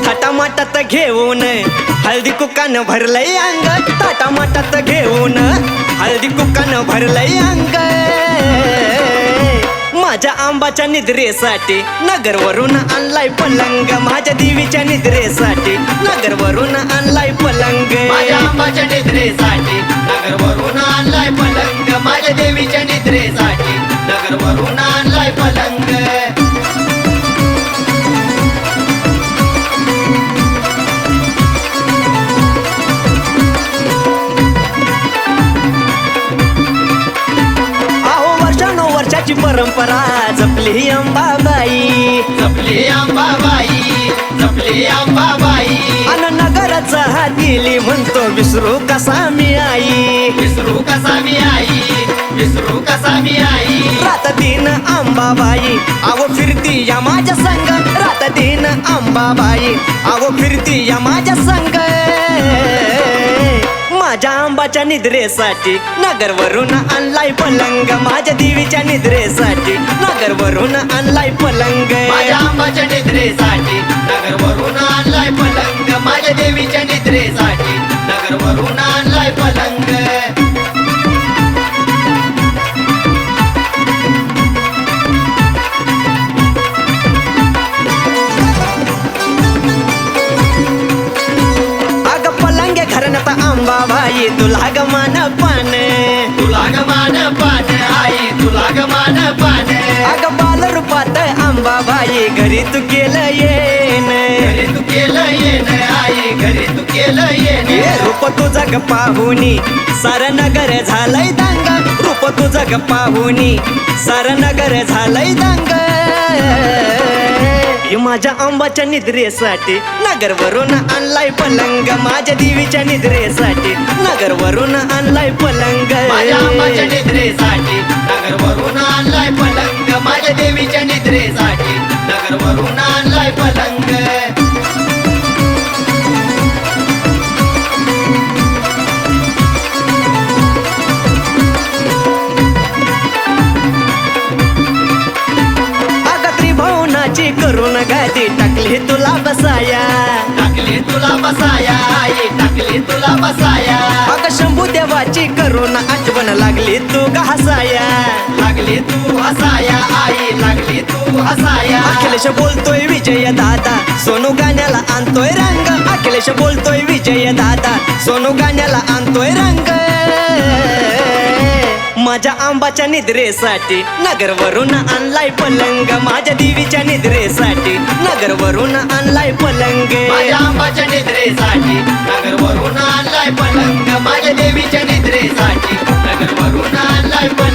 थाटामाटात घेऊन हळदी कुकानं भरलंय अंग, थाटामाटात घेऊन हळदी कुकानं भरलंय अंग. माझ्या आंबाच्या निद्रेसाठी नगरवरून आणलाय पलंग, माझ्या देवीच्या निद्रेसाठी नगरवरून आणलाय पलंग. माझ्या आंबाच्या निद्रेसाठी नगरवरून आणलाय पलंग, माझ्या देवीच्या निद्रेसाठी नगरवरून आणलाय पलंग. वर्षाची परंपरा जपली अंबाबाई, जपली अंबाबाई, जपली अंबाबाई. अन नगरचा हातीली म्हणतो विसरू कसा मी आई, विसरू कसा मी आई, विसरू कसा मी आई. रात दिन अंबाबाई आवो फिरती या माझ्या संग, रात दिन अंबाबाई आवो फिरती या माझ्या संग. माझ्या आंबाच्या निद्रेसाठी नगरवरून आणलाय पलंग, माझ्या देवीच्या निद्रेसाठी नगरवरून आणलाय पलंग. माझ्या आंबाच्या निद्रेसाठी नगरवरून आणलाय पलंग, माझ्या देवीच्या निद्रेसाठी नगरवरून आणलाय पलंग. अंबाबाई तुला गमान पान, तुला गमान पान आई, तुला गमान पान. अग बाल रूपात अंबाबाई घरी तू केलं येन, घरी तू केलं येन आई, घरी तू केलं येन. रूप तुझं ग पाहुनी सार नगर झालंय दांग, रूप तुझं ग पाहुनी सार नगर झालंय दांग. माझ्या आंबाच्या निद्रेसाठी नगरवरून आणलाय पलंग, माझ्या देवीच्या निद्रेसाठी नगरवरून आणलाय पलंग. माझ्या आंबाच्या निद्रेसाठी नगरवरून आणलाय पलंग, माझ्या देवीच्या निद्रेसाठी नगरवरून आणलाय पलंग. करून गादी टाकली तुला बसाया, टाकली तुला बसाया आई, टाकली तुला बसाया. अग शंभू देवाची करून आठवण लागली तू ग हसाया, लागली तू हसाया आई, लागली तू हसाया. अखिलेश बोलतोय विजय दादा सोनू गाण्याला आणतोय रंग, अखिलेश बोलतोय विजय दादा सोनू गाण्याला आणतोय रंग. माझ्या आंबाच्या निद्रेसाठी नगरवरून आणलाय पलंग, माझ्या देवीच्या निद्रेसाठी नगरवरून आणलाय पलंग. माझ्या आंबाच्या निद्रेसाठी नगरवरून आणलाय पलंग, माझ्या देवीच्या निद्रेसाठी नगरवरून आणलाय पलंग.